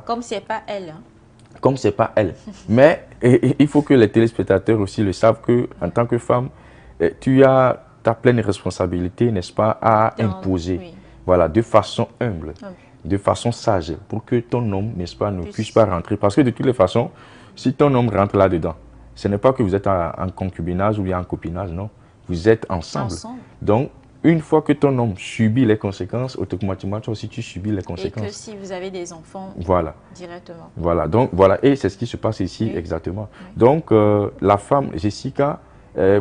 Comme c'est pas elle. Hein. Comme c'est pas elle. Mais il faut que les téléspectateurs aussi le savent que en tant que femme, tu as ta pleine responsabilité, n'est-ce pas, à imposer. Oui. Voilà, de façon humble, Oui. de façon sage, pour que ton homme, n'est-ce pas, ne puisse pas rentrer. Parce que de toutes les façons, si ton homme rentre là-dedans, ce n'est pas que vous êtes en concubinage ou bien en copinage, non. Vous êtes ensemble. Donc, une fois que ton homme subit les conséquences, automatiquement, toi aussi, tu subis les conséquences. Et que si vous avez des enfants, voilà. Directement. Voilà, donc voilà, et c'est ce qui se passe ici exactement. Oui. Donc, la femme, Jessica,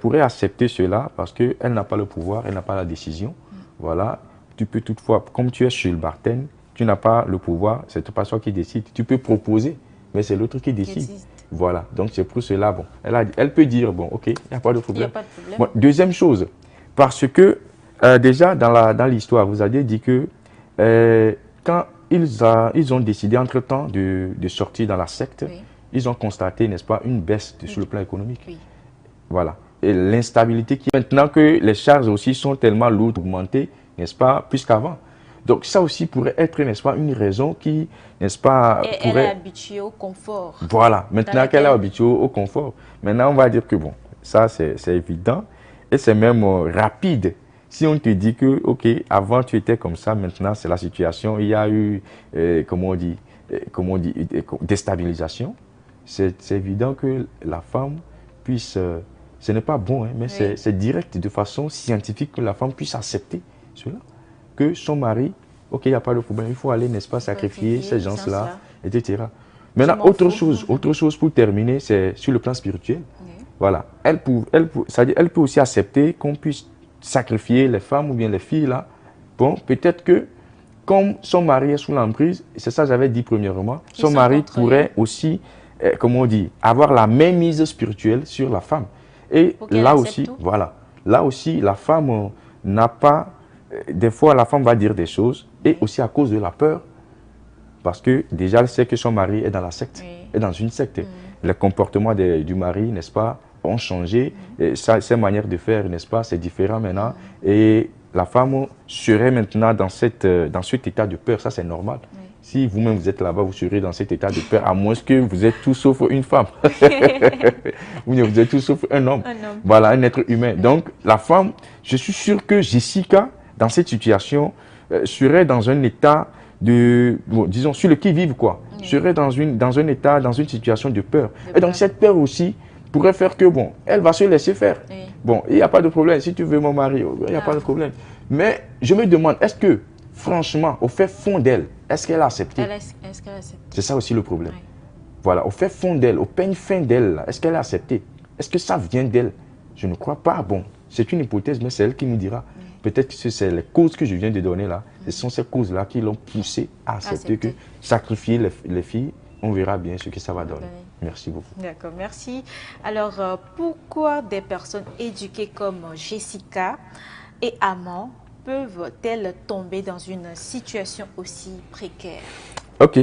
pourrait accepter cela parce qu'elle n'a pas le pouvoir, elle n'a pas la décision. Voilà, tu peux toutefois, comme tu es chez le bartender, tu n'as pas le pouvoir, c'est pas toi qui décide. Tu peux proposer, mais c'est l'autre qui décide. Voilà, donc c'est pour cela, bon, elle peut dire, bon, ok, il n'y a pas de problème. Il n'y a pas de problème. Bon, deuxième chose, parce que déjà dans l'histoire, vous avez dit que quand ils ont décidé entre-temps de sortir dans la secte, ils ont constaté, n'est-ce pas, une baisse sur le plan économique. Oui. Voilà. Et l'instabilité qui, maintenant que les charges aussi sont tellement lourdes, augmentées, n'est-ce pas, plus qu'avant. Donc ça aussi pourrait être, n'est-ce pas, une raison qui, n'est-ce pas, et pourrait... elle est habituée au confort. Voilà, maintenant qu'elle est habituée au confort. Maintenant, on va dire que bon, ça c'est évident et c'est même rapide. Si on te dit que, ok, avant tu étais comme ça, maintenant c'est la situation, il y a eu, comment on dit, déstabilisation, c'est évident que la femme puisse, ce n'est pas bon, hein, mais c'est direct, de façon scientifique, que la femme puisse accepter cela. Que son mari, ok, il n'y a pas de problème, il faut aller, n'est-ce pas, sacrifier ces gens-là, etc. Maintenant, autre chose pour terminer, c'est sur le plan spirituel. Oui. Voilà, elle peut aussi accepter qu'on puisse sacrifier les femmes ou bien les filles là. Bon, peut-être que comme son mari est sous l'emprise, c'est ça que j'avais dit premièrement, son mari pourrait aussi, comment on dit, avoir la même mise spirituelle sur la femme. Et là aussi, voilà, là aussi, la femme n'a pas, des fois la femme va dire des choses, et aussi à cause de la peur, parce que déjà elle sait que son mari est dans la secte, est dans une secte. Les comportements du mari, n'est-ce pas, ont changé, et ses manières de faire, n'est-ce pas, c'est différent maintenant, et la femme serait maintenant dans cet état de peur, ça c'est normal. Oui. Si vous-même vous êtes là-bas, vous serez dans cet état de peur, à moins que vous êtes tout sauf une femme. Vous êtes tout sauf un homme. Voilà, un être humain. Donc la femme, je suis sûr que Jessica, dans cette situation, serait dans un état de, bon, disons, sur le qui-vive quoi, serait dans un état, dans une situation de peur. Et donc cette peur aussi pourrait faire que, bon, elle va se laisser faire. Oui. Bon, il n'y a pas de problème. Si tu veux mon mari, il n'y a pas de problème. Mais je me demande, est-ce que, franchement, au fait fond d'elle, est-ce qu'elle a accepté? Est-ce qu'elle a accepté? C'est ça aussi le problème. Oui. Voilà, au fait fond d'elle, au peigne fin d'elle, est-ce qu'elle a accepté? Est-ce que ça vient d'elle? Je ne crois pas. Bon, c'est une hypothèse, mais c'est elle qui nous dira. Oui. Peut-être que c'est les causes que je viens de donner là. Ce sont ces causes-là qui l'ont poussé à accepter que sacrifier les filles, on verra bien ce que ça va donner. Merci beaucoup. D'accord, merci. Alors, pourquoi des personnes éduquées comme Jessica et Amand peuvent-elles tomber dans une situation aussi précaire? Ok.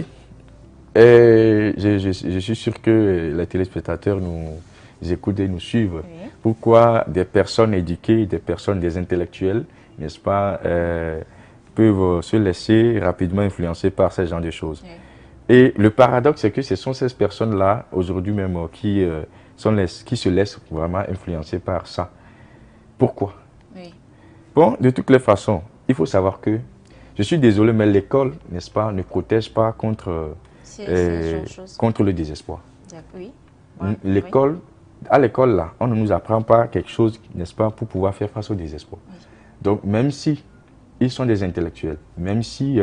Je suis sûr que les téléspectateurs nous écoutent et nous suivent. Oui. Pourquoi des personnes éduquées, des intellectuels, n'est-ce pas, peuvent se laisser rapidement influencer par ce genre de choses. Oui. Et le paradoxe, c'est que ce sont ces personnes-là, aujourd'hui même, qui se laissent vraiment influencer par ça. Pourquoi? Oui. Bon, de toutes les façons, il faut savoir que, je suis désolé, mais l'école, n'est-ce pas, ne protège pas contre le désespoir. Oui. L'école, à l'école, là, on ne nous apprend pas quelque chose, n'est-ce pas, pour pouvoir faire face au désespoir. Oui. Donc, même si ils sont des intellectuels, même si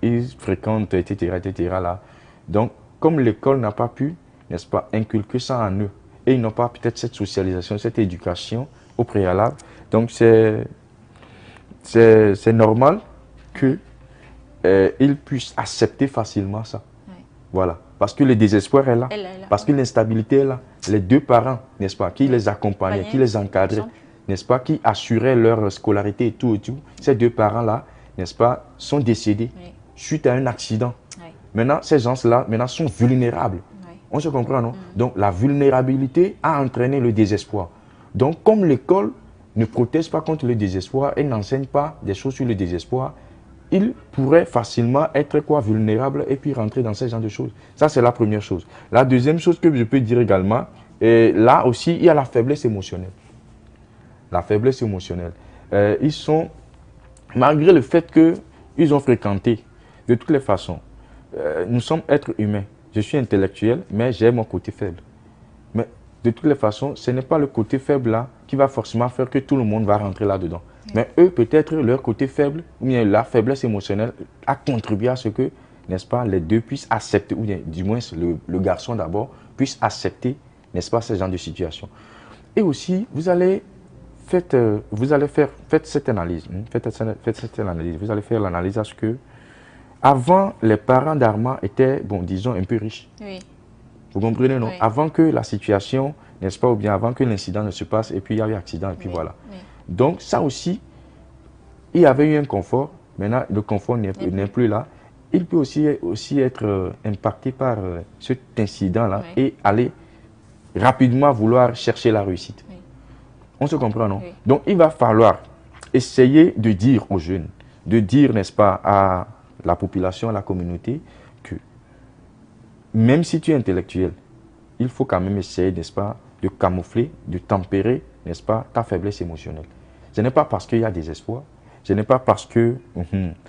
ils fréquentent, etc., là. Donc, comme l'école n'a pas pu, n'est-ce pas, inculquer ça en eux, et ils n'ont pas peut-être cette socialisation, cette éducation au préalable, donc c'est normal qu'ils puissent accepter facilement ça. Oui. Voilà. Parce que le désespoir est là, parce que l'instabilité est là. Les deux parents, n'est-ce pas, qui les accompagnaient, qui les encadraient, n'est-ce pas, qui assuraient leur scolarité et tout, ces deux parents-là, n'est-ce pas, sont décédés suite à un accident. Oui. Maintenant, ces gens-là, sont vulnérables. Oui. On se comprend, non? Donc, la vulnérabilité a entraîné le désespoir. Donc, comme l'école ne protège pas contre le désespoir et n'enseigne pas des choses sur le désespoir, il pourrait facilement être quoi, vulnérable et puis rentrer dans ce genre de choses. Ça, c'est la première chose. La deuxième chose que je peux dire également, et là aussi, il y a la faiblesse émotionnelle. La faiblesse émotionnelle. Ils sont, malgré le fait qu'ils ont fréquenté, de toutes les façons, nous sommes êtres humains. Je suis intellectuel, mais j'ai mon côté faible. Mais de toutes les façons, ce n'est pas le côté faible là qui va forcément faire que tout le monde va rentrer là-dedans. Mais eux, peut-être, leur côté faible, ou bien la faiblesse émotionnelle, a contribué à ce que, n'est-ce pas, les deux puissent accepter, ou bien du moins le garçon d'abord, puisse accepter, n'est-ce pas, ce genre de situation. Et aussi, faites cette analyse. Faites cette analyse. Vous allez faire l'analyse à ce que, avant, les parents d'Armand étaient, bon, disons, un peu riches. Oui. Vous comprenez, non? Oui. Avant que la situation, n'est-ce pas, ou bien avant que l'incident ne se passe, et puis il y a eu accident, et puis voilà. Oui. Donc, ça aussi, il y avait eu un confort. Maintenant, le confort n'est plus là. Il peut aussi être impacté par cet incident-là et aller rapidement vouloir chercher la réussite. Oui. On se comprend, non? Oui. Donc, il va falloir essayer de dire aux jeunes, de dire, n'est-ce pas, à la population, à la communauté, que même si tu es intellectuel, il faut quand même essayer, n'est-ce pas, de camoufler, de tempérer, n'est-ce pas, ta faiblesse émotionnelle. Ce n'est pas parce qu'il y a des espoirs, ce n'est pas parce que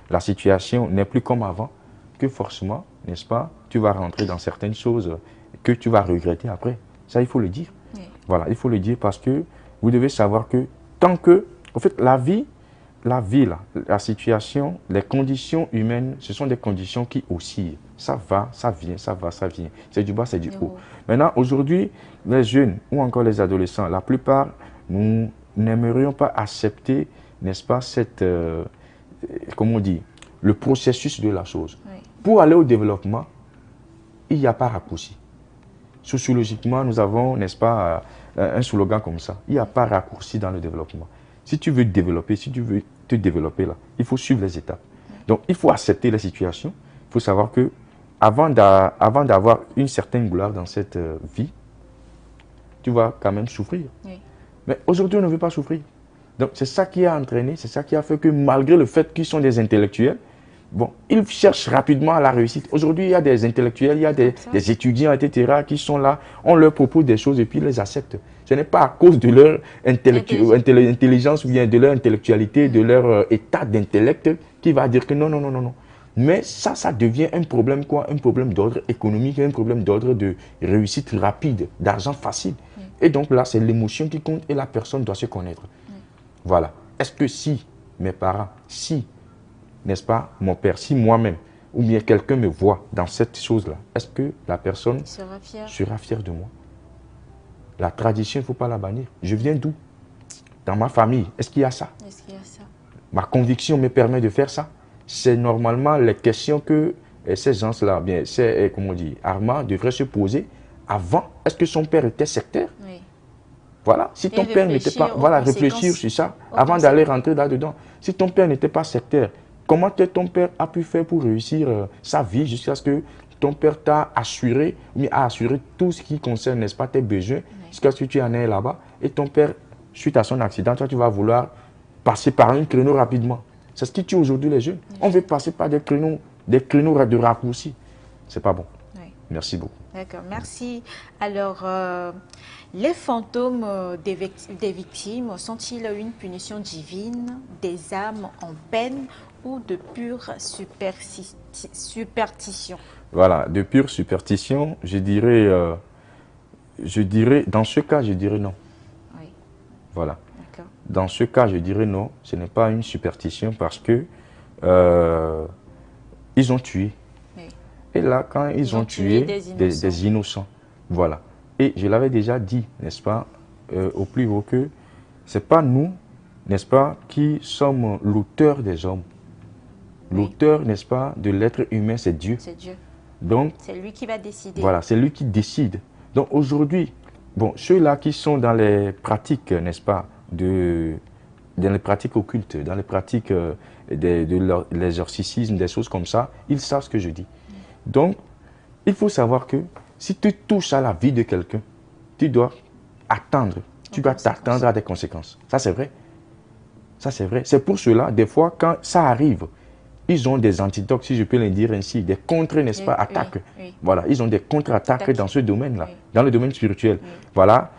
la situation n'est plus comme avant que forcément, n'est-ce pas, tu vas rentrer dans certaines choses que tu vas regretter après. Ça, il faut le dire. Oui. Voilà, il faut le dire parce que vous devez savoir que tant que, en fait, la vie, la situation, les conditions humaines, ce sont des conditions qui oscillent. Ça va, ça vient, ça va, ça vient. C'est du bas, c'est du haut. Maintenant, aujourd'hui, les jeunes ou encore les adolescents, la plupart, nous n'aimerions pas accepter, n'est-ce pas, comment on dit, le processus de la chose. Oui. Pour aller au développement, il n'y a pas raccourci. Sociologiquement, nous avons, n'est-ce pas, un slogan comme ça. Il n'y a pas raccourci dans le développement. Si tu veux développer, si tu veux te développer là, il faut suivre les étapes. Donc, il faut accepter les situations. Il faut savoir que avant d'avoir une certaine gloire dans cette vie, tu vas quand même souffrir. Oui. Mais aujourd'hui, on ne veut pas souffrir. Donc, c'est ça qui a entraîné, c'est ça qui a fait que malgré le fait qu'ils sont des intellectuels, bon, ils cherchent rapidement la réussite. Aujourd'hui, il y a des intellectuels, il y a des étudiants, etc., qui sont là, on leur propose des choses et puis ils les acceptent. Ce n'est pas à cause de leur intelligence ou bien de leur intellectualité, de leur état d'intellect qui va dire que non, non, non, non, non. Mais ça devient un problème quoi? Un problème d'ordre économique, un problème d'ordre de réussite rapide, d'argent facile. Et donc là, c'est l'émotion qui compte et la personne doit se connaître. Voilà. Est-ce que si mes parents, si, n'est-ce pas, mon père, si moi-même, ou bien quelqu'un me voit dans cette chose-là, est-ce que la personne sera fière de moi? La tradition, il ne faut pas la bannir. Je viens d'où? Dans ma famille, est-ce qu'il y a ça? Est-ce qu'il y a ça? Ma conviction me permet de faire ça? C'est normalement les questions que ces gens-là, bien, comment on dit, Armand devrait se poser avant. Est-ce que son père était sectaire? Oui. Voilà, si ton père n'était pas, voilà, réfléchir sur ça avant d'aller rentrer là-dedans. Si ton père n'était pas sectaire, comment ton père a pu faire pour réussir sa vie jusqu'à ce que ton père t'a assuré, mais a assuré tout ce qui concerne, n'est-ce pas, tes besoins, jusqu'à ce que tu en aies là-bas. Et ton père, suite à son accident, toi, tu vas vouloir passer par un créneau rapidement. C'est ce qui tue aujourd'hui les jeunes. On veut passer par des créneaux de raccourcis. C'est pas bon. Oui. Merci beaucoup. D'accord, merci. Alors, les fantômes des victimes sont-ils une punition divine, des âmes en peine ou de pure superstition? Voilà, de pure superstition, je dirais, dans ce cas, je dirais non. Oui. Voilà. Dans ce cas, je dirais non, ce n'est pas une superstition parce que ils ont tué. Oui. Et là, quand ils ont tué des innocents, voilà. Et je l'avais déjà dit, n'est-ce pas, au plus haut que ce n'est pas nous, n'est-ce pas, qui sommes l'auteur des hommes. Oui. L'auteur, n'est-ce pas, de l'être humain, c'est Dieu. C'est Dieu. Donc, c'est lui qui va décider. Voilà, c'est lui qui décide. Donc aujourd'hui, bon, ceux-là qui sont dans les pratiques, n'est-ce pas, dans les pratiques occultes, dans les pratiques de l'exorcisme, des choses comme ça, ils savent ce que je dis. Donc, il faut savoir que si tu touches à la vie de quelqu'un, tu dois attendre, tu dois t'attendre à des conséquences. Ça, c'est vrai. Ça, c'est vrai. C'est pour cela, des fois, quand ça arrive, ils ont des antidotes, si je peux le dire ainsi, des contre, n'est-ce pas, attaques. Oui. Voilà, ils ont des contre-attaques dans ce domaine-là, dans le domaine spirituel. Oui. Voilà.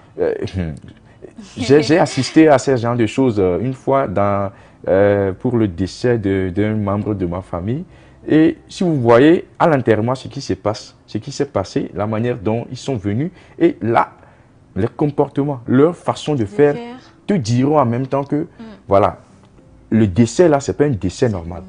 J'ai assisté à ce genre de choses une fois pour le décès d'un membre de ma famille. Et si vous voyez à l'enterrement ce qui se passe, ce qui s'est passé, la manière dont ils sont venus, et là, les comportements, leur façon de faire, te diront en même temps que, voilà, le décès là, ce n'est pas un décès normal.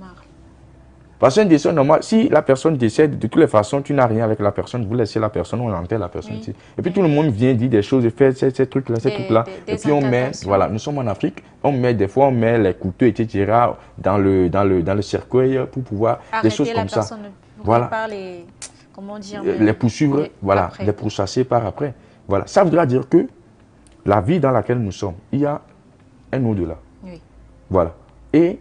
Parce qu'un décès normal, si la personne décède, de toutes les façons, tu n'as rien avec la personne, vous laissez la personne, on enterre la personne. Oui. Et puis tout le monde vient dire des choses, faire ces trucs-là, ces trucs-là. Et puis on met, voilà, nous sommes en Afrique, des fois on met les couteaux, etc., dans le cercueil pour pouvoir, arrêter des choses comme ça. Voilà. Par les, comment dire, les poursuivre, voilà, après. Les pourchasser par après. Voilà. Ça voudra dire que la vie dans laquelle nous sommes, il y a un au-delà. Oui. Voilà. Et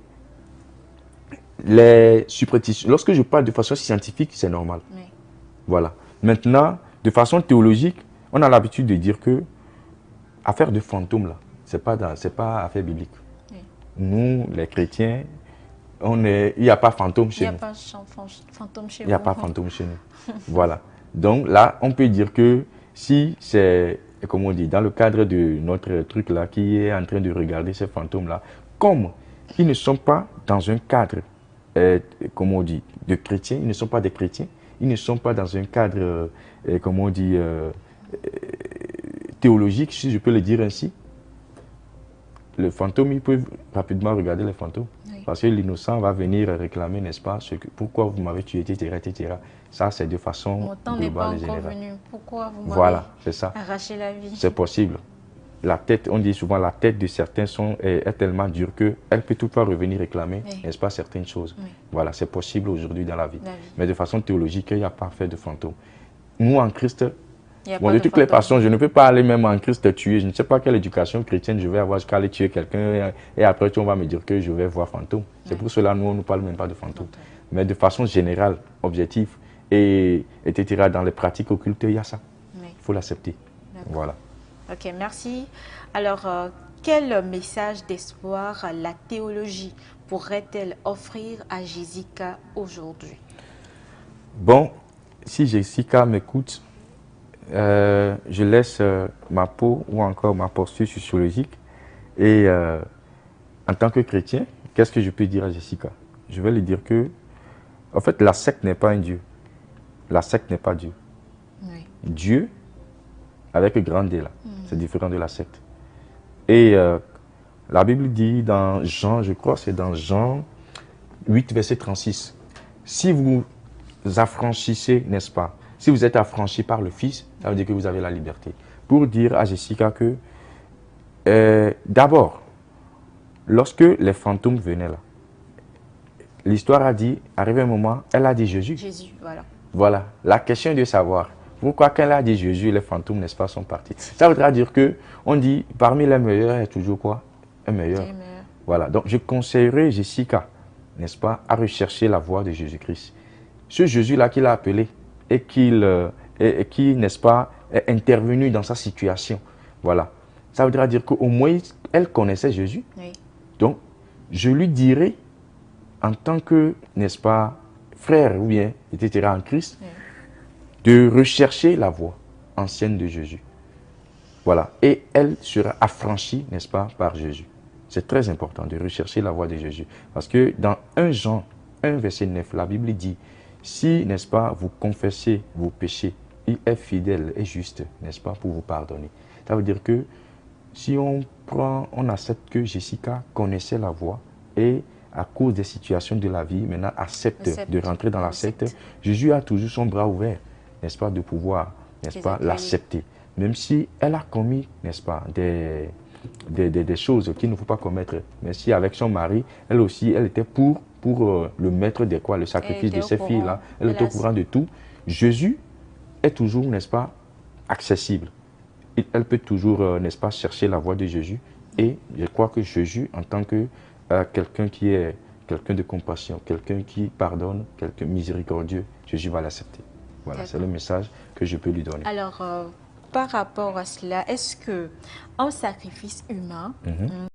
les superstitions, lorsque je parle de façon scientifique, c'est normal. Oui. Voilà. Maintenant, de façon théologique, on a l'habitude de dire que affaire de fantômes, là, c'est pas affaire biblique. Oui. Nous, les chrétiens, il n'y a pas fantôme chez nous. Il n'y a pas fantôme chez nous. Il n'y a pas fantôme chez nous. Voilà. Donc là, on peut dire que si c'est, comme on dit, dans le cadre de notre truc là, qui est en train de regarder ces fantômes-là, comme ils ne sont pas dans un cadre, comme on dit, de chrétiens, ils ne sont pas des chrétiens, ils ne sont pas dans un cadre, comme on dit, théologique, si je peux le dire ainsi. Le fantôme, ils peuvent rapidement regarder les fantômes. Oui. Parce que l'innocent va venir réclamer, n'est-ce pas, pourquoi vous m'avez tué, etc., etc. Ça, c'est de façon globale et générale. Mon temps n'est pas encore venu. Pourquoi vous m'avez arraché la vie? C'est possible. La tête, on dit souvent, la tête de certains est tellement dure qu'elle peut toutefois revenir réclamer, oui. N'est-ce pas, certaines choses. Oui. Voilà, c'est possible aujourd'hui dans la vie. Mais de façon théologique, il n'y a pas fait de fantôme. Nous, en Christ, bon, de toutes les façons, je ne peux pas aller même en Christ tuer. Je ne sais pas quelle éducation chrétienne je vais avoir jusqu'à aller tuer quelqu'un et après, on va me dire que je vais voir fantôme. C'est pour cela nous, on ne parle même pas de fantôme. Mais de façon générale, objective, etc., dans les pratiques occultes, il y a ça. Il faut l'accepter. Voilà. Ok, merci. Alors, quel message d'espoir la théologie pourrait-elle offrir à Jessica aujourd'hui? Bon, si Jessica m'écoute, je laisse ma peau ou encore ma posture sociologique. Et en tant que chrétien, qu'est-ce que je peux dire à Jessica? Je vais lui dire que, en fait, la secte n'est pas un Dieu. La secte n'est pas Dieu. Oui. Dieu, avec grand D là, c'est différent de la secte. Et la Bible dit dans Jean, je crois, c'est dans Jean 8, verset 36. Si vous affranchissez, n'est-ce pas? Si vous êtes affranchi par le Fils, ça veut dire que vous avez la liberté. Pour dire à Jessica que, d'abord, lorsque les fantômes venaient là, l'histoire a dit, arrivé un moment, elle a dit Jésus. Jésus, voilà. Voilà, la question est de savoir, pourquoi quand elle a dit Jésus, les fantômes, n'est-ce pas, sont partis. Ça voudra dire que, on dit, parmi les meilleurs, il y a toujours quoi? Un meilleur. Voilà, donc je conseillerais Jessica, n'est-ce pas, à rechercher la voie de Jésus-Christ. Ce Jésus-là qu'il a appelé, et qui, n'est-ce pas, est intervenu dans sa situation. Voilà. Ça voudra dire qu'au moins, elle connaissait Jésus. Oui. Donc, je lui dirais, en tant que, n'est-ce pas, frère ou bien, etc., en Christ, oui. De rechercher la voie ancienne de Jésus. Voilà. Et elle sera affranchie, n'est-ce pas, par Jésus. C'est très important de rechercher la voie de Jésus. Parce que dans 1 Jean 1, verset 9, la Bible dit, si, n'est-ce pas, vous confessez vos péchés, il est fidèle et juste, n'est-ce pas, pour vous pardonner. Ça veut dire que si on accepte que Jessica connaissait la voie et à cause des situations de la vie, maintenant accepte de rentrer dans la secte, Jésus a toujours son bras ouvert, n'est-ce pas, de pouvoir, n'est-ce pas, l'accepter. Même si elle a commis, n'est-ce pas, des choses qu'il ne faut pas commettre. Mais si avec son mari, elle aussi, elle était pour le maître de quoi, le sacrifice de ses filles-là, elle était au courant de tout. Jésus est toujours, n'est-ce pas, accessible. Elle peut toujours, n'est-ce pas, chercher la voie de Jésus. Et je crois que Jésus, en tant que quelqu'un qui est quelqu'un de compassion, quelqu'un qui pardonne, quelqu'un miséricordieux, Jésus va l'accepter. Voilà, c'est le message que je peux lui donner. Alors, par rapport à cela, est-ce qu'un sacrifice humain